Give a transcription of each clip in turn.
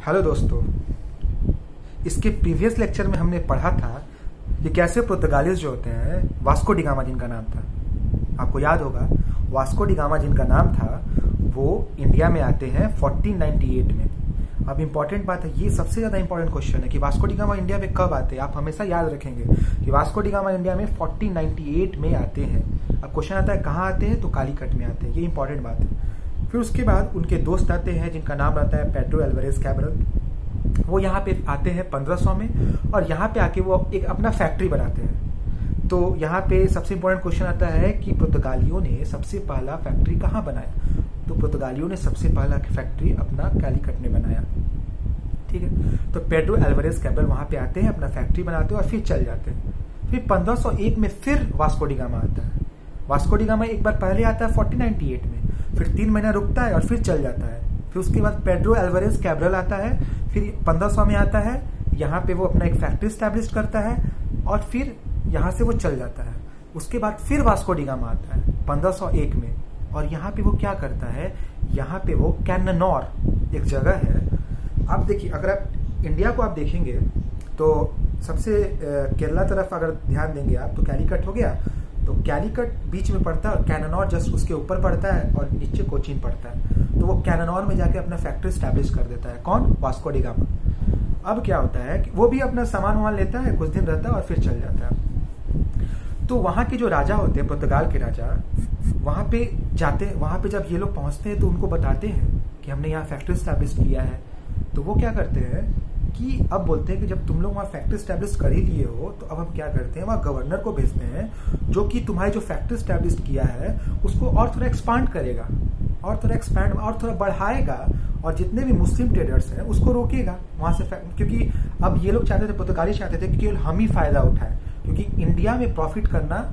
Hello दोस्तों, इसके previous lecture में हमने पढ़ा था कि कैसे पुर्तगालीज जो होते हैं, वास्को डी गामा जिनका नाम था, आपको याद होगा वास्को डी गामा जिनका नाम था, वो इंडिया में आते हैं 1498 में। अब इंपॉर्टेंट बात है, ये सबसे ज्यादा इंपॉर्टेंट क्वेश्चन है कि वास्को डी गामा इंडिया में कब आते हैं। आप हमेशा याद रखेंगे कि वास्को डी गामा इंडिया में 1498 में आते हैं। अब क्वेश्चन आता है कहाँ आते हैं, तो कालीकट में आते हैं। ये इंपॉर्टेंट बात है। फिर उसके बाद उनके दोस्त आते हैं जिनका नाम रहता है पेड्रो एल्वारेज कैब्रल। वो यहाँ पे आते हैं 1500 में और यहाँ पे आके वो एक अपना फैक्ट्री बनाते हैं। तो यहाँ पे सबसे इंपॉर्टेंट क्वेश्चन आता है कि पुर्तगालियों ने सबसे पहला फैक्ट्री कहाँ बनाया। तो पुर्तगालियों ने सबसे पहला फैक्ट्री अपना कालीकट में बनाया। ठीक है, तो पेड्रो एल्वारेज कैब्रल वहां पे आते हैं, अपना फैक्ट्री बनाते हैं और फिर चल जाते हैं। फिर 1501 में फिर वास्को डी गामा आता है। वास्को डी गामा एक बार पहले आता है 1498 में, फिर 3 महीना रुकता है और फिर चल जाता है। फिर उसके बाद पेड्रो एल्वारेज कैब्रल आता है, फिर 1500 में आता है। यहाँ पे वो अपना एक फैक्ट्री स्टैब्लिश करता है और फिर यहाँ से वो चल जाता है। उसके बाद फिर वास्को डी गामा आता है 1501 में और यहाँ पे वो क्या करता है, यहाँ पे वो कैननौर एक जगह है। आप देखिए, अगर आप इंडिया को आप देखेंगे तो सबसे केरला तरफ अगर ध्यान देंगे आप, तो कैलीकट हो गया, तो कैलीकट बीच में पड़ता है और कैननौर जस्ट उसके ऊपर पड़ता है और नीचे कोचीन पड़ता है। तो वो कैननौर में जाके अपना फैक्ट्री स्टैब्लिश कर देता है। कौन? Vasco D gamma. अब क्या होता है कि वो भी अपना सामान वामान लेता है, कुछ दिन रहता है और फिर चल जाता है। तो वहां के जो राजा होते हैं, पुर्तगाल के राजा, वहां पे जाते हैं। वहां पे जब ये लोग पहुंचते हैं तो उनको बताते हैं कि हमने यहाँ फैक्ट्री स्टैब्लिश किया है। तो वो क्या करते हैं कि अब बोलते हैं कि जब तुम लोग वहाँ फैक्ट्री स्टैब्लिश कर ही लिए हो, तो अब हम क्या करते हैं, वहाँ गवर्नर को भेजते हैं जो कि तुम्हारी जो फैक्ट्री स्टैब्लिश किया है उसको और थोड़ा एक्सपांड करेगा और थोड़ा बढ़ाएगा और जितने भी मुस्लिम ट्रेडर्स हैं उसको रोकेगा वहां से। क्योंकि अब ये लोग चाहते थे, पुर्तगाली चाहते थे कि केवल हम ही फायदा उठाए, क्योंकि इंडिया में प्रॉफिट करना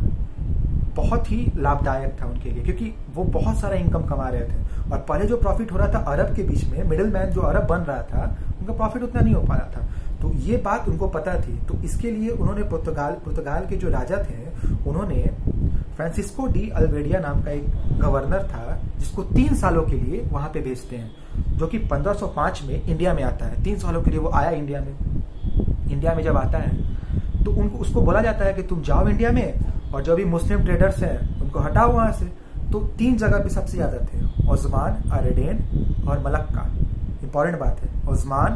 बहुत ही लाभदायक था उनके लिए, क्योंकि वो बहुत सारा इनकम कमा रहे थे। और पहले जो प्रॉफिट हो रहा था अरब के बीच में, मिडिल मैन जो अरब बन रहा था, उनका प्रॉफिट उतना नहीं हो पा रहा था। तो ये बात उनको पता थी। तो इसके लिए उन्होंने पुर्तगाल के जो राजा थे, उन्होंने फ्रांसिस्को डी अल्वेडिया नाम का एक गवर्नर था जिसको 3 सालों के लिए वहां पे भेजते हैं, जो कि 1505 में इंडिया में आता है। 3 सालों के लिए वो आया इंडिया में। इंडिया में जब आता है तो उसको बोला जाता है कि तुम जाओ इंडिया में और जो भी मुस्लिम ट्रेडर्स हैं उनको हटाओ वहां से। तो 3 जगह पे सबसे ज्यादा थे, ओस्मान, अरेडेन और मलक्का। इंपॉर्टेंट बात है, ओस्मान,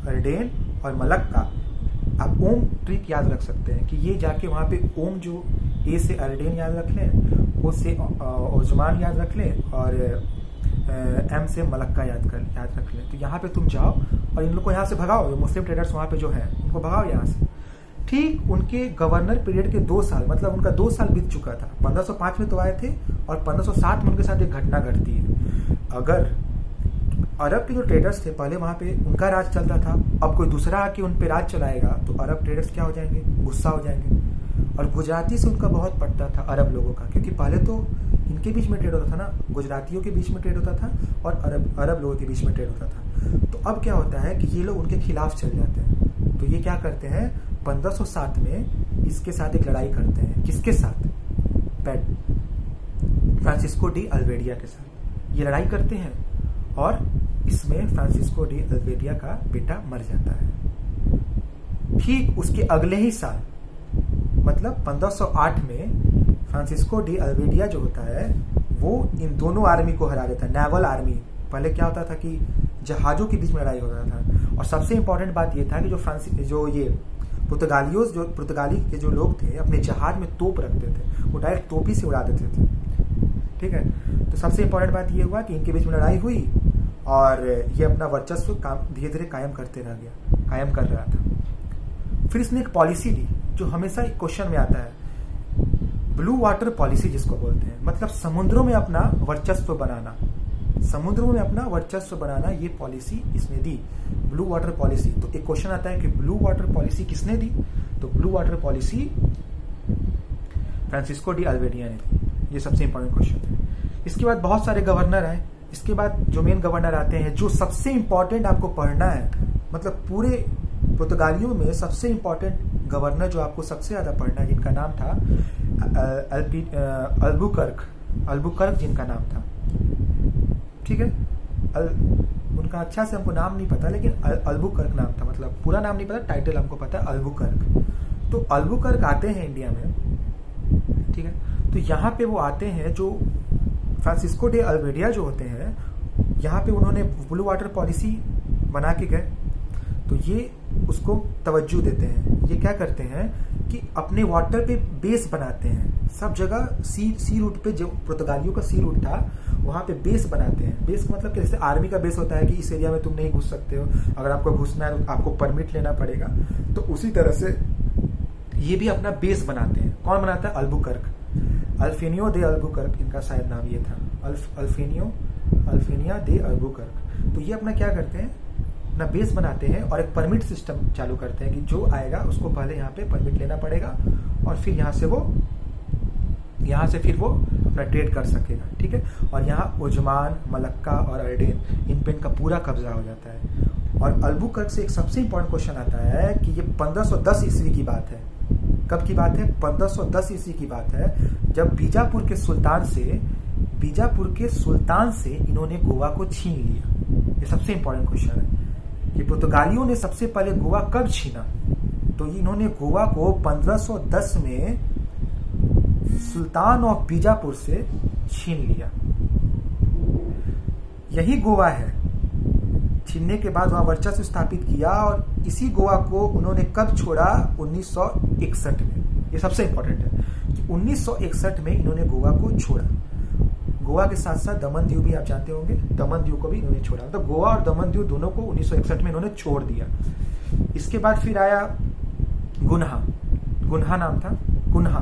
अरेडेन और मलक्का। आप ओम ट्रिक याद रख सकते हैं कि ये जाके वहां पे ओम जो ए से अरेडेन याद रख लें, ओ से ओस्मान याद रख लें और एम से मलक्का याद रख लें। तो यहाँ पे तुम जाओ और इन लोग को यहाँ से भगाओ, जो मुस्लिम ट्रेडर्स वहां पे जो है उनको भगाओ यहाँ से। ठीक उनके गवर्नर पीरियड के 2 साल, मतलब उनका 2 साल बीत चुका था। 1505 में तो आए थे और 1507 में उनके साथ एक घटना घटती है। अगर अरब के जो ट्रेडर्स थे, पहले वहां पे उनका राज चलता था, अब कोई दूसरा आके उन पे राज चलाएगा तो अरब ट्रेडर्स क्या हो जाएंगे, गुस्सा हो जाएंगे। और गुजराती से उनका बहुत पड़ता था अरब लोगों का, क्योंकि पहले तो इनके बीच में ट्रेड होता था ना, गुजरातियों के बीच में ट्रेड होता था और अरब लोगों के बीच में ट्रेड होता था। तो अब क्या होता है कि ये लोग उनके खिलाफ चल जाते हैं। तो ये क्या करते हैं, 1507 में इसके साथ एक लड़ाई करते हैं। किसके साथ? फ्रांसिस्को डी अल्वेडिया के साथ ये लड़ाई करते हैं और इसमें फ्रांसिस्को डी अल्वेडिया का बेटा मर जाता है। ठीक उसके अगले ही साल, मतलब 1508 में फ्रांसिस्को डी अल्वेडिया जो होता है वो इन दोनों आर्मी को हरा देता है। नेवल आर्मी, पहले क्या होता था कि जहाजों के बीच में लड़ाई हो रहा था। और सबसे इंपॉर्टेंट बात ये था कि जो ये पुर्तगाली के जो लोग थे अपने जहाज में तोप रखते थे, वो डायरेक्ट तोपी से उड़ा देते थे। ठीक है, तो सबसे इंपॉर्टेंट बात ये हुआ कि इनके बीच में लड़ाई हुई और ये अपना वर्चस्व धीरे धीरे कायम कर रहा था। फिर इसने एक पॉलिसी दी जो हमेशा क्वेश्चन में आता है, ब्लू वाटर पॉलिसी जिसको बोलते हैं, मतलब समुद्रों में अपना वर्चस्व बनाना। ये पॉलिसी इसने दी, ब्लू वाटर पॉलिसी। तो एक क्वेश्चन आता है कि ब्लू वाटर पॉलिसी किसने दी? तो blue water policy Francisco de Almeida ने दी। ये सबसे इंपॉर्टेंट क्वेश्चन है। इसके बाद बहुत सारे गवर्नर आए। इसके बाद जो मेन गवर्नर आते हैं, जो सबसे इंपॉर्टेंट आपको पढ़ना है, मतलब पूरे पुर्तगालियों में सबसे इंपॉर्टेंट गवर्नर जो आपको सबसे ज्यादा पढ़ना है, जिनका नाम था अल्बुकर्क जिनका नाम था। ठीक है, उनका अच्छा से हमको नाम नहीं पता, लेकिन अल्बुकर्क नाम था, मतलब पूरा नाम नहीं पता, टाइटल हमको पता है अल्बुकर्क। तो अल्बुकर्क आते हैं इंडिया में, ठीक है। तो यहाँ पे वो आते हैं, जो फ्रांसिस्को डे अल्वेडिया जो होते हैं, यहाँ पे उन्होंने ब्लू वाटर पॉलिसी बना के गए। तो ये उसको तवज्जो देते हैं। ये क्या करते हैं कि अपने वाटर पे बेस बनाते हैं सब जगह। सी रूट पे, जो पुर्तगालियों का सी रूट था, वहां पे बेस बनाते हैं। बेस का मतलब जैसे आर्मी का बेस होता है कि इस एरिया में तुम नहीं घुस सकते हो, अगर आपको घुसना है तो आपको परमिट लेना पड़ेगा। तो उसी तरह से ये भी अपना बेस बनाते हैं। कौन बनाता है? अल्बुकर्क, अल्फेनियो दे अल्बुकर्क, इनका शायद नाम ये था, अल्फेनिया दे अल्बुकर्क। तो ये अपना क्या करते हैं, अपना बेस बनाते हैं और एक परमिट सिस्टम चालू करते हैं कि जो आएगा उसको पहले यहाँ पे परमिट लेना पड़ेगा और फिर यहाँ से फिर वो अपना ट्रेड कर सकेगा, ठीक है। और यहाँ उजमान, मलक्का और अर्डेन, इन पे इनका पूरा कब्जा हो जाता है। और अल्बुकर्क से एक सबसे इंपॉर्टेंट क्वेश्चन आता है कि ये 1510 ईस्वी की बात है। कब की बात है? 1510 ईस्वी की बात है, जब बीजापुर के सुल्तान से इन्होंने गोवा को छीन लिया। ये सबसे इंपॉर्टेंट क्वेश्चन है कि पुर्तगालियों ने सबसे पहले गोवा कब छीना। तो इन्होंने गोवा को 1510 में सुल्तान ऑफ बीजापुर से छीन लिया। यही गोवा है। छीनने के बाद वहां वर्चस्व स्थापित किया और इसी गोवा को उन्होंने कब छोड़ा? 1961 में। ये सबसे इंपॉर्टेंट है कि 1961 में इन्होंने गोवा को छोड़ा। गोवा के साथ साथ दमन दीव भी आप जानते होंगे, दमन दीव को भी इन्होंने छोड़ा। तो गोवा और दमन दीव दोनों को 1961 में इन्होंने छोड़ दिया। इसके बाद फिर आया गुन्हा नाम था, कुन्हा,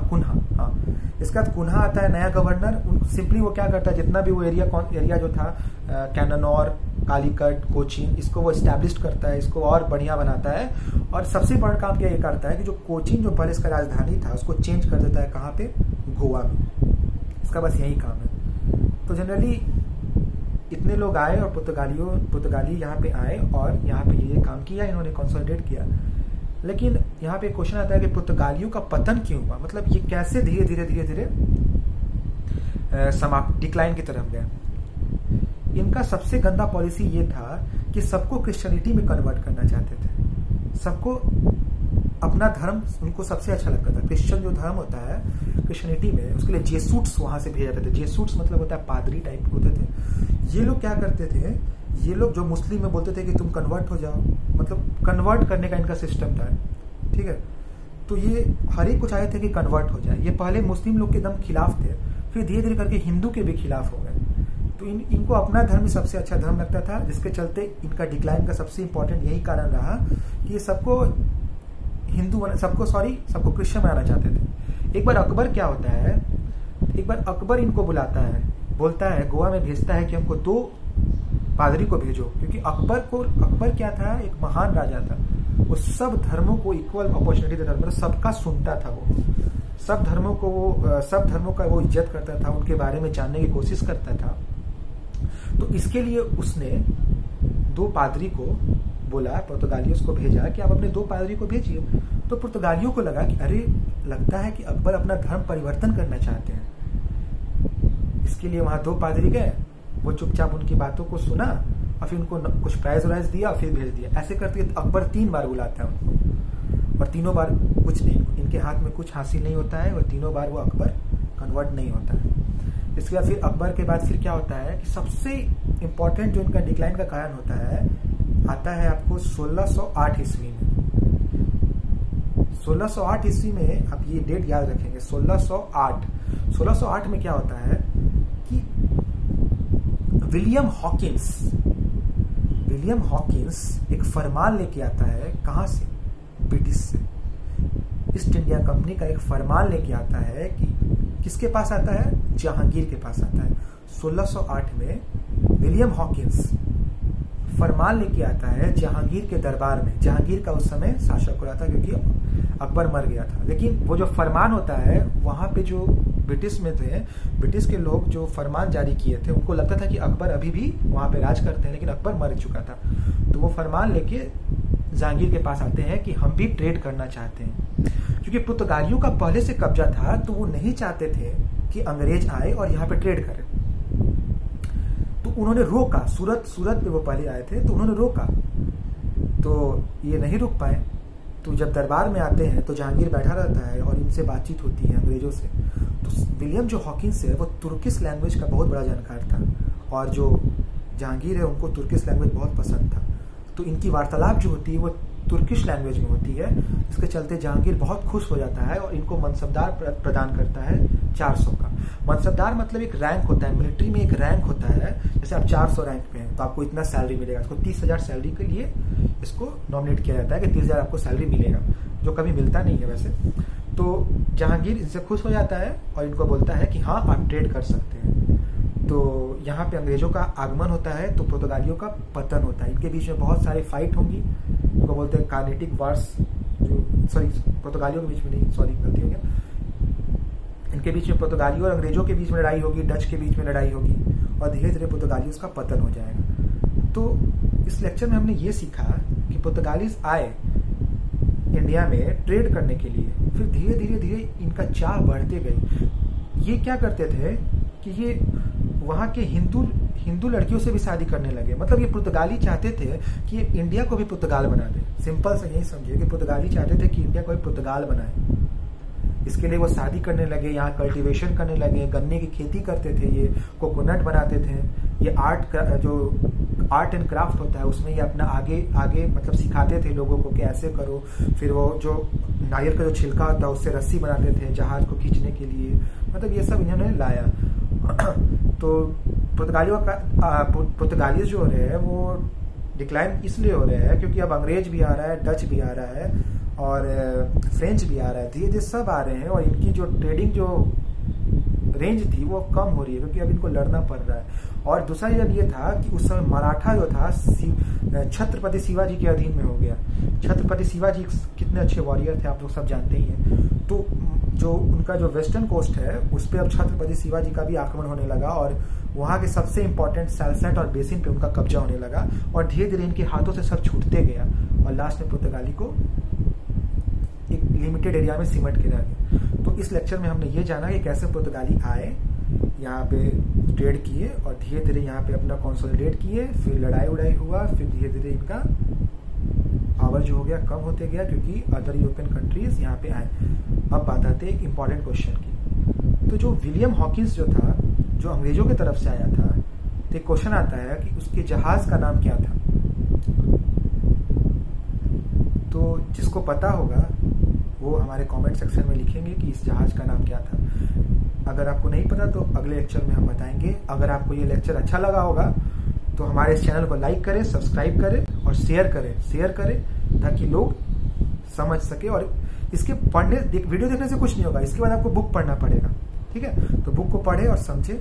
हाँ। इसके बाद कुन्हा आता है नया गवर्नर। सिंपली वो क्या करता है, जितना भी वो एरिया जो था, कैननौर, कालीकट, कोचीन, इसको वो एस्टैब्लिश करता है, इसको और बढ़िया बनाता है। और सबसे बड़ा काम क्या ये करता है कि जो कोचीन जो पहले इसका राजधानी था उसको चेंज कर देता है। कहाँ पे? गोवा में। इसका बस यही काम है। तो जनरली इतने लोग आए और पुर्तगाली यहाँ पे आए और यहाँ पे ये काम किया, इन्होंने कंसोलिडेट किया। लेकिन यहाँ पे क्वेश्चन आता है कि पुर्तगालियों का पतन क्यों हुआ, मतलब ये कैसे धीरे धीरे डिक्लाइन की तरफ गए। इनका सबसे गंदा पॉलिसी ये था कि सबको क्रिश्चियनिटी में कन्वर्ट करना चाहते थे। सबको अपना धर्म उनको सबसे अच्छा लगता था। क्रिश्चियन जो धर्म होता है क्रिश्चियनिटी में, उसके लिए जेसूट्स वहां से भेजे जाते थे। जेसूट्स मतलब होता है पादरी टाइप होते थे। ये लोग क्या करते थे, ये लोग जो मुस्लिम में बोलते थे कि तुम कन्वर्ट हो जाओ, मतलब कन्वर्ट करने का इनका सिस्टम था, ठीक है। तो ये हर एक को चाहते थे कि कन्वर्ट हो जाए। ये पहले मुस्लिम लोग के एकदम खिलाफ थे, फिर धीरे धीरे करके हिंदू के भी खिलाफ हो गए। तो इनको अपना धर्म ही सबसे अच्छा धर्म लगता था, जिसके चलते इनका डिक्लाइन का सबसे इंपॉर्टेंट यही कारण रहा कि ये सबको क्रिश्चियन बनाना चाहते थे। एक बार अकबर क्या होता है, एक बार अकबर इनको बोलता है गोवा में भेजता है कि हमको 2 पादरी को भेजो, क्योंकि अकबर क्या था, एक महान राजा था। वो सब धर्मों को इक्वल अपॉर्चुनिटी देता था, मतलब सबका सुनता था। वो सब धर्मों का वो इज्जत करता था, उनके बारे में जानने की कोशिश करता था। तो इसके लिए उसने 2 पादरी को बोला, पुर्तगालियों को भेजा कि आप अपने 2 पादरी को भेजिए। तो पुर्तगालियों को लगा कि अरे, लगता है कि अकबर अपना धर्म परिवर्तन करना चाहते हैं। इसके लिए वहां 2 पादरी गए, वो चुपचाप उनकी बातों को सुना और फिर उनको कुछ प्राइज वाइज दिया और फिर भेज दिया। ऐसे करते अकबर 3 बार बुलाता है उनको, और तीनों बार कुछ नहीं, इनके हाथ में कुछ हासिल नहीं होता है, और तीनों बार वो अकबर कन्वर्ट नहीं होता है। इसके बाद फिर अकबर के बाद फिर क्या होता है कि सबसे इंपॉर्टेंट जो इनका डिक्लाइन का कारण होता है, आता है आपको 1608 ईस्वी में। 1608 ईस्वी में आप ये डेट याद रखेंगे, 1608 में क्या होता है कि विलियम हॉकिंस एक फरमान लेके आता है। कहां से? ब्रिटिश से। ईस्ट इंडिया कंपनी का एक फरमान लेके आता है कि किसके पास आता है? जहांगीर के पास आता है। 1608 में विलियम हॉकिंस फरमान लेके आता है जहांगीर के दरबार में। जहांगीर का उस समय शासक हो रहा था, क्योंकि अकबर मर गया था। लेकिन वो जो फरमान होता है, वहां पे जो ब्रिटिश में थे, ब्रिटिश के लोग जो फरमान जारी किए थे, उनको लगता था कि अकबर अभी भी वहां पे राज करते हैं, लेकिन अकबर मर चुका था। तो वो फरमान लेके जहांगीर के पास आते हैं कि हम भी ट्रेड करना चाहते हैं। क्योंकि पुर्तगालियों का पहले से कब्जा था, तो वो नहीं चाहते थे कि अंग्रेज आए और यहाँ पे ट्रेड करें। तो उन्होंने रोका, सूरत पे वो पहले आए थे, तो उन्होंने रोका, तो ये नहीं रुक पाए। तो जब दरबार में आते हैं तो जहांगीर बैठा रहता है और इनसे बातचीत होती है अंग्रेजों से। तो विलियम जो हॉकिंस है वो तुर्किश लैंग्वेज का बहुत बड़ा जानकार था, और जो जहांगीर है उनको तुर्किश लैंग्वेज बहुत पसंद था। तो इनकी वार्तालाप जो होती है वो तुर्किश लैंग्वेज में होती है। इसके चलते जहांगीर बहुत खुश हो जाता है और इनको मनसबदार प्रदान करता है 400 का। मनसबदार मतलब एक रैंक होता है, मिलिट्री में एक रैंक होता है। जैसे आप 400 रैंक पे हैं तो आपको इतना सैलरी मिलेगा। इसको 30,000 सैलरी के लिए इसको नॉमिनेट किया जाता है कि 30,000 आपको सैलरी मिलेगा, जो कभी मिलता नहीं है वैसे। तो जहांगीर इनसे खुश हो जाता है और इनको बोलता है कि हाँ आप ट्रेड कर सकते हैं। तो यहाँ पे अंग्रेजों का आगमन होता है तो पुर्तगालियों का पतन होता है। इनके बीच में बहुत सारी फाइट होंगी, इनको बोलते हैं कार्नेटिक वार्स, जो सॉरी पुर्तगालियों के बीच में नहीं, सॉरी गलती हो गया। इनके बीच में पुर्तगालियों और अंग्रेजों के बीच में लड़ाई होगी, डच के बीच में लड़ाई होगी, और धीरे धीरे पुर्तगालियों का पतन हो जाएगा। तो इस लेक्चर में हमने ये सीखा कि पुर्तगालीज आए इंडिया में ट्रेड करने के लिए, फिर धीरे धीरे धीरे इनका चाह बढ़ते गई। ये क्या करते थे कि ये वहाँ के हिंदू लड़कियों से भी शादी करने लगे। मतलब ये पुर्तगाली चाहते थे कि ये इंडिया को भी पुर्तगाल बना दे। सिंपल से यही समझिए कि पुर्तगाली चाहते थे कि इंडिया को भी पुर्तगाल बनाए। इसके लिए वो शादी करने लगे, यहाँ कल्टीवेशन करने लगे, गन्ने की खेती करते थे, ये कोकोनट बनाते थे, ये आर्ट एंड क्राफ्ट होता है उसमें ये अपना आगे मतलब सिखाते थे लोगों को कि ऐसे करो। फिर वो जो नारियल का जो छिलका होता है उससे रस्सी बनाते थे जहाज को खींचने के लिए। मतलब ये सब इन्होंने लाया। तो पुर्तगालीज जो हो रहे हैं वो डिक्लाइन इसलिए हो रहे हैं क्योंकि अब अंग्रेज भी आ रहा है, डच भी आ रहा है और फ्रेंच भी आ रहा है, धीरे धीरे सब आ रहे हैं, और इनकी जो ट्रेडिंग जो रेंज थी वो कम हो रही है क्योंकि अब इनको लड़ना पड़ रहा है। और दूसरा रीजन ये था कि उस समय मराठा जो था छत्रपति शिवाजी के अधीन में हो गया। छत्रपति शिवाजी कितने अच्छे वॉरियर थे आप लोग सब जानते ही हैं। तो जो उनका जो वेस्टर्न कोस्ट है उस पर अब छत्रपति शिवाजी का भी आक्रमण होने लगा, और वहाँ के सबसे इंपॉर्टेंट सैलसेट और बेसिन पे उनका कब्जा होने लगा, और धीरे धीरे इनके हाथों से सब छूटते गया, और लास्ट में पुर्तगाली को एक लिमिटेड एरिया में सिमट के रह गए। तो इस लेक्चर में हमने ये जाना कि कैसे पुर्तगाली आए, यहाँ पे ट्रेड किए और धीरे धीरे यहाँ पे अपना कंसोलिडेट किए, फिर लड़ाई उड़ाई हुआ, फिर धीरे धीरे इनका पावर जो हो गया कम होते गया क्योंकि अदर यूरोपियन कंट्रीज यहाँ पे आए। अब बात आते हैं एक इम्पॉर्टेंट क्वेश्चन की। तो जो विलियम हॉकिंस जो था, जो अंग्रेजों की तरफ से आया था, तो एक क्वेश्चन आता है कि उसके जहाज का नाम क्या था। तो जिसको पता होगा वो हमारे कमेंट सेक्शन में लिखेंगे कि इस जहाज का नाम क्या था। अगर आपको नहीं पता तो अगले लेक्चर में हम बताएंगे। अगर आपको ये लेक्चर अच्छा लगा होगा तो हमारे इस चैनल को लाइक करें, सब्सक्राइब करें और शेयर करें ताकि लोग समझ सके। और इसके वीडियो देखने से कुछ नहीं होगा, इसके बाद आपको बुक पढ़ना पड़ेगा, ठीक है। तो बुक को पढ़े और समझे।